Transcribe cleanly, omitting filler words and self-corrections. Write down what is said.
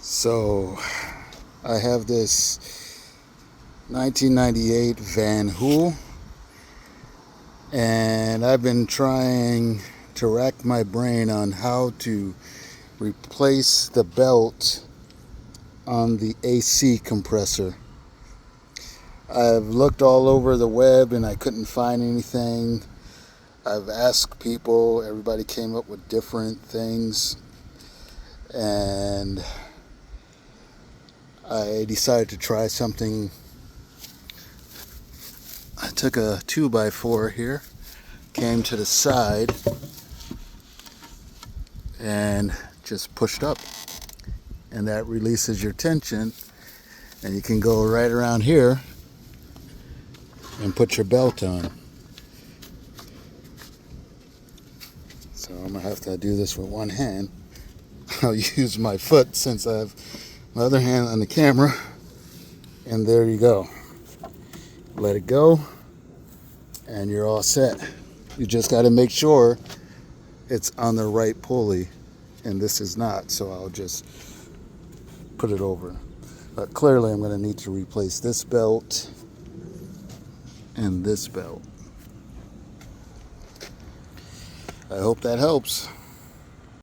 So I have this 1998 Van Hool, and I've been trying to rack my brain on how to replace the belt on the AC compressor. I've looked all over the web and I couldn't find anything. I've asked people, everybody came up with different things, and I decided to try something. I took a 2x4 here, came to the side, and just pushed up, and that releases your tension, and you can go right around here and put your belt on. So I'm gonna have to do this with one hand. I'll use my foot since I have my other hand on the camera, and there you go. Let it go and you're all set. You just got to make sure it's on the right pulley, and this is not, so I'll just put it over. But clearly I'm going to need to replace this belt and this belt. I hope that helps.